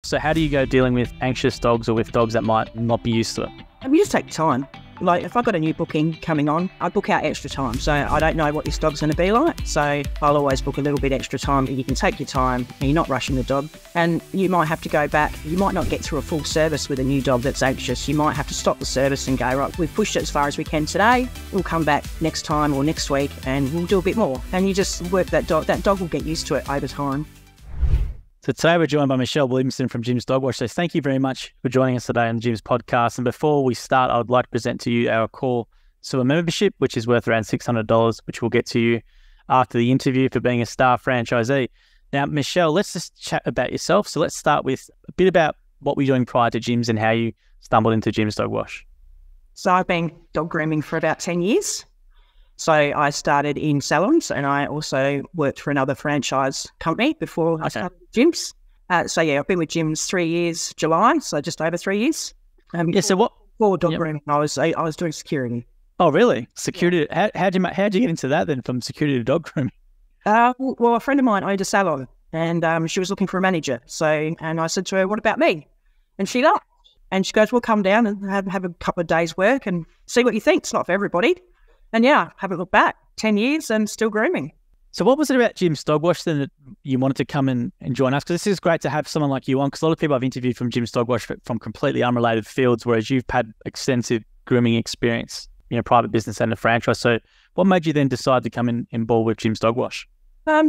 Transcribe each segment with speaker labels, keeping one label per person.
Speaker 1: So how do you go dealing with anxious dogs or with dogs that might not be used to it?
Speaker 2: We just take time. Like if I've got a new booking coming on, I book out extra time. So I don't know what this dog's going to be like. So I'll always book a little bit extra time. You can take your time and you're not rushing the dog. And you might have to go back. You might not get through a full service with a new dog that's anxious. You might have to stop the service and go, right, we've pushed it as far as we can today. We'll come back next time or next week and we'll do a bit more. And you just work that dog. That dog will get used to it over time.
Speaker 1: So today we're joined by Michelle Williamson from Jim's Dog Wash. So thank you very much for joining us today on Jim's podcast. And before we start, I would like to present to you our core silver membership, which is worth around $600, which we'll get to you after the interview for being a star franchisee. Now, Michelle, let's just chat about yourself. So let's start with a bit about what we're doing prior to Jim's and how you stumbled into Jim's Dog Wash.
Speaker 2: So I've been dog grooming for about 10 years. So I started in salons and I also worked for another franchise company before I started Jim's. I've been with Jim's 3 years, July, so just over 3 years.
Speaker 1: So what?
Speaker 2: For dog grooming, I was doing security.
Speaker 1: Oh, really? Security? Yeah. How'd you get into that then, from security to dog grooming?
Speaker 2: Well, a friend of mine owned a salon and she was looking for a manager. And I said to her, what about me? And she laughed. And she goes, well, come down and have a couple of days work and see what you think. It's not for everybody. And yeah, haven't looked back. 10 years and still grooming.
Speaker 1: So what was it about Jim's Dog Wash then that you wanted to come and join us? Because this is great to have someone like you on, because a lot of people I've interviewed from Jim's Dog Wash from completely unrelated fields, whereas you've had extensive grooming experience, private business and a franchise. So what made you then decide to come in board with Jim's Dog Wash?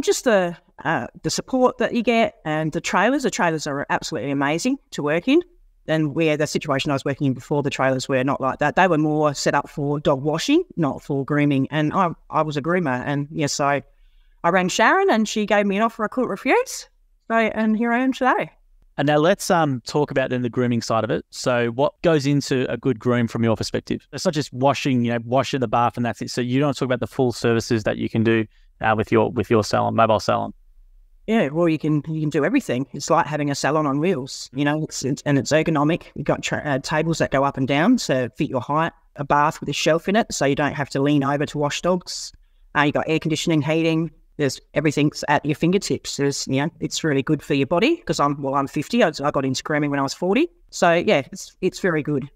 Speaker 2: Just the support that you get and the trailers. The trailers are absolutely amazing to work in. And the situation I was working in before, the trailers were not like that. They were more set up for dog washing, not for grooming. And I was a groomer. And so I rang Sharon and she gave me an offer I couldn't refuse. And here I am today.
Speaker 1: And now let's talk about then the grooming side of it. So what goes into a good groom from your perspective? It's not just washing, washing the bath and that's it. So you don't talk about the full services that you can do with your salon, mobile salon.
Speaker 2: Yeah, well, you can do everything. It's like having a salon on wheels, it's ergonomic. You've got tables that go up and down to fit your height, a bath with a shelf in it so you don't have to lean over to wash dogs. You've got air conditioning, heating. There's everything's at your fingertips. It's really good for your body because I'm 50. I got into grooming when I was 40. So yeah, it's very good.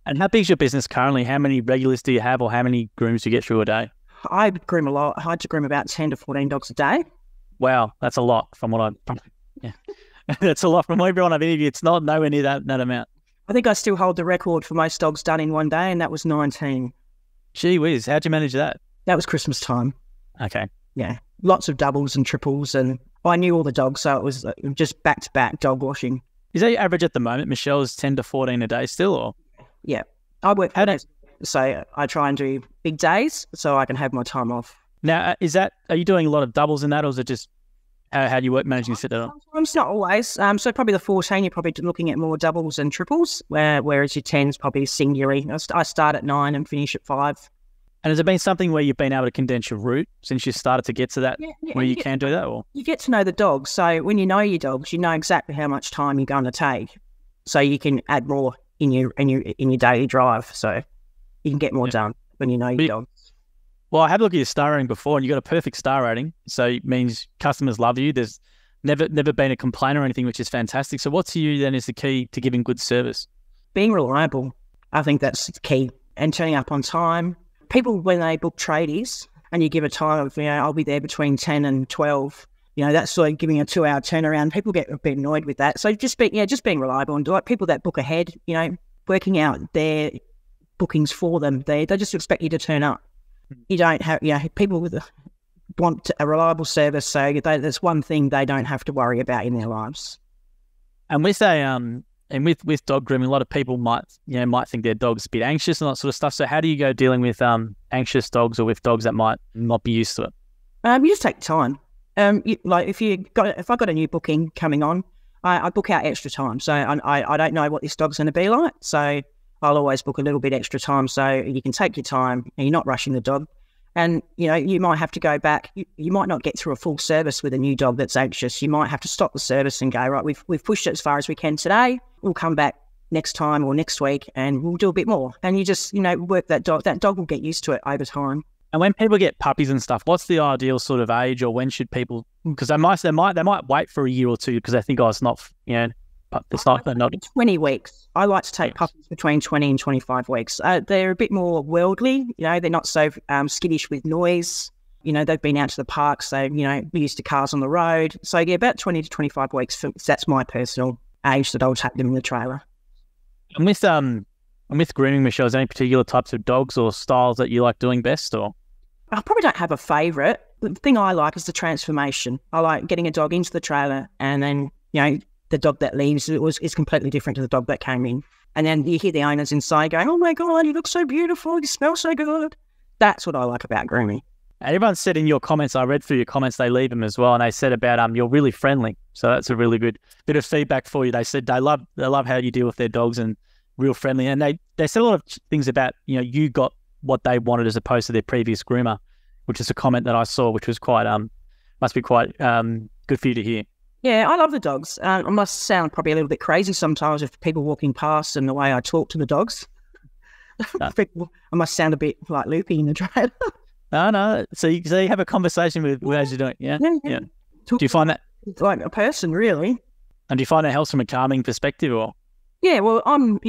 Speaker 1: And how big is your business currently? How many regulars do you have or how many grooms do you get through a day?
Speaker 2: I groom a lot. I had to groom about 10 to 14 dogs a day.
Speaker 1: Wow, that's a lot from what that's a lot from everyone I've interviewed. It's not nowhere near that amount.
Speaker 2: I think I still hold the record for most dogs done in one day, and that was 19.
Speaker 1: Gee whiz, how'd you manage that?
Speaker 2: That was Christmas time.
Speaker 1: Okay.
Speaker 2: Yeah, lots of doubles and triples, and I knew all the dogs, so it was just back-to-back dog washing.
Speaker 1: Is that your average at the moment, Michelle, is 10 to 14 a day still? Or?
Speaker 2: Yeah, I work so I try and do big days so I can have my time off.
Speaker 1: Now, are you doing a lot of doubles in that, or is it just how do you work managing to set that up?
Speaker 2: Sometimes, not always. So probably the 14, you're probably looking at more doubles and triples, whereas your 10's probably singularly. I start at 9 and finish at 5.
Speaker 1: And has it been something where you've been able to condense your route since you started to get to that, where you can do that? Or
Speaker 2: you get to know the dogs. So when you know your dogs, you know exactly how much time you're going to take. So you can add more in your daily drive. So you can get more done when you know your dogs.
Speaker 1: Well, I had a look at your star rating before, and you got a perfect star rating. So it means customers love you. There's never been a complaint or anything, which is fantastic. So what to you then is the key to giving good service? Being
Speaker 2: reliable. I think that's the key. And turning up on time. People, when they book tradies and you give a time of, I'll be there between 10 and 12, that's sort of giving a 2-hour turnaround. People get a bit annoyed with that. So just being reliable and like people that book ahead, working out their bookings for them. They just expect you to turn up. You don't have, people want a reliable service. So that's one thing they don't have to worry about in their lives.
Speaker 1: And with with dog grooming, a lot of people might think their dog's a bit anxious and that sort of stuff. So how do you go dealing with anxious dogs or with dogs that might not be used to it?
Speaker 2: You just take time. If I got a new booking coming on, I book out extra time. So I don't know what this dog's going to be like. So I'll always book a little bit extra time so you can take your time and you're not rushing the dog. And, you might have to go back. You might not get through a full service with a new dog that's anxious. You might have to stop the service and go, right, we've pushed it as far as we can today. We'll come back next time or next week and we'll do a bit more. And you just, work that dog. That dog will get used to it over time. And when people get puppies and stuff, what's the ideal sort of age, or when should people, because they might wait for a year or two because they think, it's not,
Speaker 1: It's not, they're not.
Speaker 2: 20 weeks. I like to take puppies between 20 and 25 weeks. They're a bit more worldly. They're not so skittish with noise. They've been out to the park, so, we're used to cars on the road. So, yeah, about 20 to 25 weeks. That's my personal age that I'll take them in the trailer.
Speaker 1: And with grooming, Michelle, is there any particular types of dogs or styles that you like doing best? Or
Speaker 2: I probably don't have a favourite. The thing I like is the transformation. I like getting a dog into the trailer and then, the dog that leaves is completely different to the dog that came in. And then you hear the owners inside going, "Oh my God, you look so beautiful. You smell so good." That's what I like about grooming.
Speaker 1: Everyone said in your comments, I read through your comments, they leave them as well, and they said about you're really friendly. So that's a really good bit of feedback for you. They said they love how you deal with their dogs and real friendly. And they said a lot of things about, you got what they wanted as opposed to their previous groomer, which is a comment that I saw, which was quite must be quite good for you to hear.
Speaker 2: Yeah, I love the dogs. I must sound probably a little bit crazy sometimes if people walking past and the way I talk to the dogs. I must sound a bit like loopy in the trailer.
Speaker 1: No. So you have a conversation with as you're doing, yeah? Yeah. Do you find that
Speaker 2: like a person, really?
Speaker 1: And do you find that helps from a calming perspective, or?
Speaker 2: Yeah, well, I'm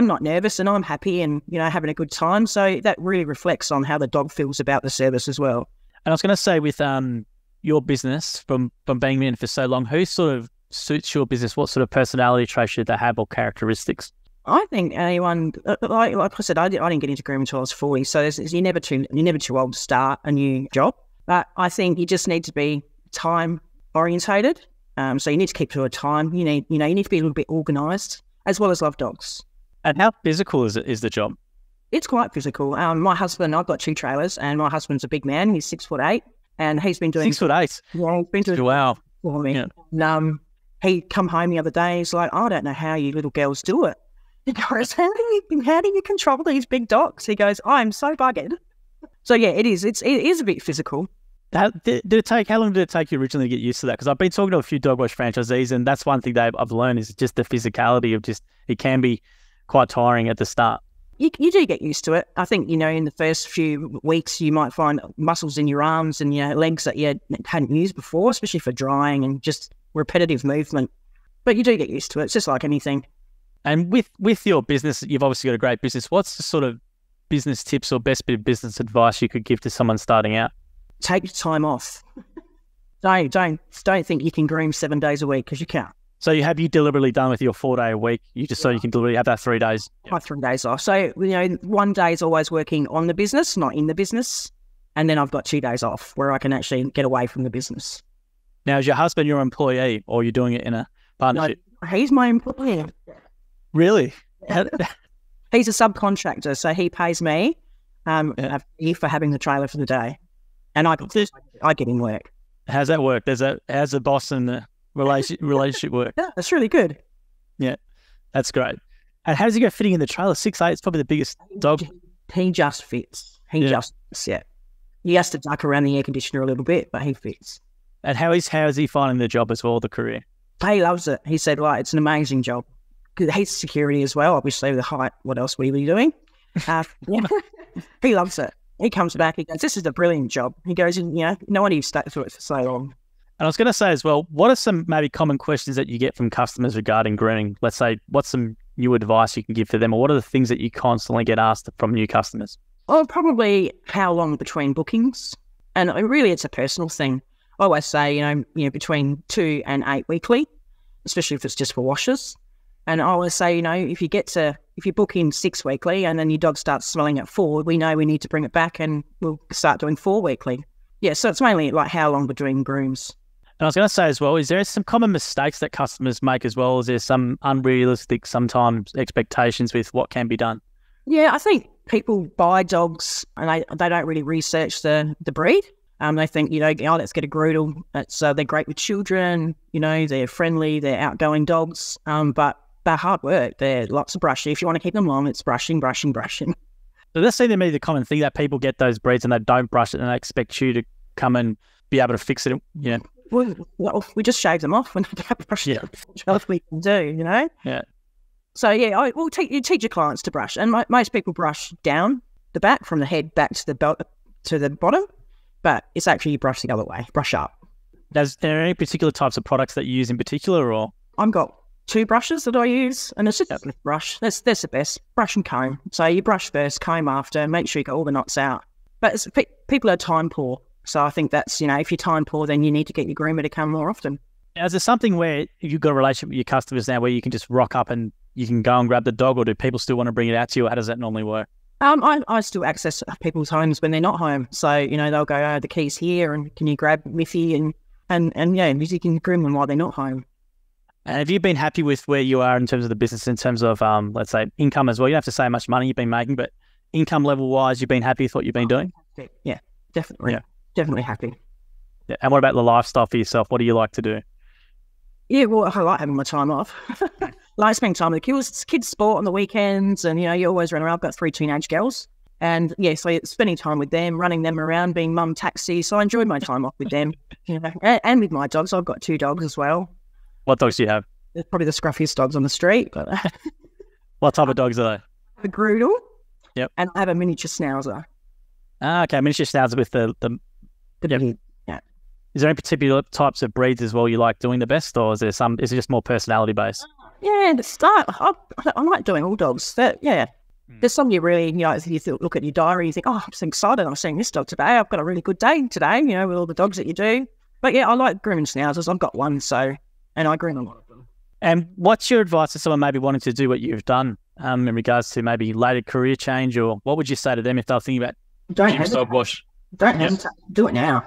Speaker 2: not nervous and I'm happy and having a good time. So that really reflects on how the dog feels about the service as well.
Speaker 1: And I was going to say with your business from being in for so long, who sort of suits your business? What sort of personality traits should they have or characteristics?
Speaker 2: I think anyone, like I said, I didn't get into grooming until I was 40, so you're never too old to start a new job. But I think you just need to be time orientated. So you need to keep to a time. You need to be a little bit organised, as well as love dogs. And
Speaker 1: how physical is the job?
Speaker 2: It's quite physical. My husband, I've got 2 trailers, and my husband's a big man. He's 6'8", and he's been doing
Speaker 1: 6'8".
Speaker 2: Yeah, he's been doing
Speaker 1: wow
Speaker 2: for me.
Speaker 1: Yeah.
Speaker 2: And he come home the other day. He's like, "I don't know how you little girls do it." He goes, how do you control these big dogs? He goes, "I'm so buggered." So yeah, it is. It is a bit physical.
Speaker 1: How long did it take you originally to get used to that? Because I've been talking to a few dog wash franchisees, and that's one thing I've learned is just the physicality of it can be quite tiring at the start.
Speaker 2: You do get used to it. I think, in the first few weeks, you might find muscles in your arms and your legs that you hadn't used before, especially for drying and just repetitive movement. But you do get used to it. It's just like anything.
Speaker 1: And with your business, you've obviously got a great business. What's the sort of business tips or best bit of business advice you could give to someone starting out?
Speaker 2: Take your time off. Don't think you can groom 7 days a week, because you can't.
Speaker 1: So have you deliberately done with your 4 day a week? You just so you can deliberately have that 3 days?
Speaker 2: I have 3 days off. So, 1 day is always working on the business, not in the business. And then I've got 2 days off where I can actually get away from the business.
Speaker 1: Now, is your husband your employee, or are you doing it in a partnership?
Speaker 2: No, he's my employee.
Speaker 1: Really?
Speaker 2: He's a subcontractor, so he pays me a fee for having the trailer for the day. And I get him work.
Speaker 1: How's that work? How's the boss and the relationship work?
Speaker 2: Yeah, that's really good.
Speaker 1: Yeah, that's great. And how does he go fitting in the trailer? 6'8", it's probably the biggest dog.
Speaker 2: He just fits. He has to duck around the air conditioner a little bit, but he fits.
Speaker 1: And how is he finding the job as well, the career?
Speaker 2: He loves it. He said, it's an amazing job. He's security as well, obviously, with the height. What else were you doing? He loves it. He comes back, he goes, "This is a brilliant job." He goes, no one even stuck through it for so long.
Speaker 1: And I was going to say as well, what are some maybe common questions that you get from customers regarding grooming? Let's say, what's some new advice you can give to them, or what are the things that you constantly get asked from new customers?
Speaker 2: Oh, probably how long between bookings. And really, it's a personal thing. I always say, between 2 and 8 weekly, especially if it's just for washes. And I always say, if you book in 6 weekly and then your dog starts smelling at 4, we know we need to bring it back and we'll start doing 4 weekly. Yeah, so it's mainly like how long between grooms.
Speaker 1: And I was going to say as well, is there some common mistakes that customers make as well? Is there some unrealistic sometimes expectations with what can be done?
Speaker 2: Yeah, I think people buy dogs and they don't really research the breed. They think, let's get a Groodle. They're great with children, they're friendly, they're outgoing dogs, but they're hard work. They're lots of brushing. If you want to keep them long, it's brushing.
Speaker 1: So that seems to me the common thing, that people get those breeds and they don't brush it and they expect you to come and be able to fix it. Yeah.
Speaker 2: Well, we just shave them off when they don't brush it. What else we can do,
Speaker 1: Yeah.
Speaker 2: So, yeah, you teach your clients to brush. And most people brush down the back, from the head back to the bottom. But it's actually you brush the other way, brush up.
Speaker 1: Are there any particular types of products that you use in particular, or?
Speaker 2: I've got two brushes that I use, and it's just a brush. That's the best. Brush and comb. So you brush first, comb after, make sure you get all the knots out. But people are time poor. So I think that's, if you're time poor, then you need to get your groomer to come more often.
Speaker 1: Now, is there something where you've got a relationship with your customers now where you can just rock up and you can go and grab the dog, or do people still want to bring it out to you? Or how does that normally work?
Speaker 2: I still access people's homes when they're not home. So, they'll go, oh, the key's here, and can you grab Miffy? And you can groom them while they're not home.
Speaker 1: And have you been happy with where you are in terms of the business, in terms of, let's say, income as well? You don't have to say how much money you've been making, but income level-wise, you've been happy with what you've been doing?
Speaker 2: Yeah, definitely. Yeah. Definitely happy.
Speaker 1: Yeah. And what about the lifestyle for yourself? What do you like to do?
Speaker 2: Yeah, well, I like having my time off. Like spending time with the kids sport on the weekends, and, you always run around. I've got 3 teenage girls. And, so spending time with them, running them around, being mum taxi. So I enjoyed my time off with them, and with my dogs. I've got 2 dogs as well.
Speaker 1: What dogs do you have?
Speaker 2: They're probably the scruffiest dogs on the street. But
Speaker 1: what type of dogs are they?
Speaker 2: A Groodle.
Speaker 1: Yep.
Speaker 2: And I have a miniature Schnauzer.
Speaker 1: Okay, miniature Schnauzer with the
Speaker 2: Yeah.
Speaker 1: Is there any particular types of breeds as well you like doing the best, or is it just more personality based?
Speaker 2: Yeah, I like doing all dogs. There's some you really, if you look at your diary, you think, oh, I'm so excited, I'm seeing this dog today. I've got a really good day today, with all the dogs that you do. But yeah, I like grooming Schnauzers. I've got one, and I groom a lot of them.
Speaker 1: And what's your advice to someone maybe wanting to do what you've done in regards to maybe later career change, or what would you say to them if they're thinking about Jim's Dog Wash?
Speaker 2: Don't hesitate. Do it now.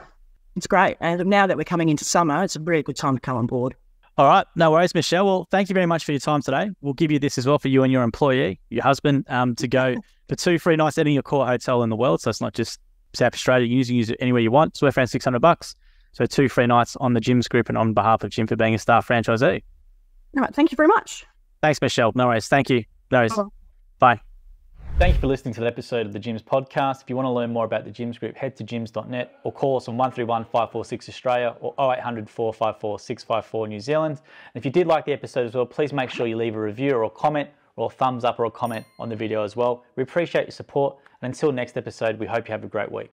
Speaker 2: It's great. And now that we're coming into summer, it's a really good time to come on board.
Speaker 1: All right. No worries, Michelle. Well, thank you very much for your time today. We'll give you this as well for you and your employee, your husband, to go for 2 free nights at any core hotel in the world. So it's not just South Australia. You can use it anywhere you want. It's worth around $600. So 2 free nights on the Jim's Group and on behalf of Jim for being a staff franchisee.
Speaker 2: All right. Thank you very much.
Speaker 1: Thanks, Michelle. No worries. Thank you. No worries. Bye. Thank you for listening to the episode of the Gyms podcast. If you want to learn more about the Gyms Group, head to gyms.net or call us on 131 546 Australia or 0800 454 654 New Zealand. And if you did like the episode as well, please make sure you leave a review or a comment or a thumbs up or a comment on the video as well. We appreciate your support. And until next episode, we hope you have a great week.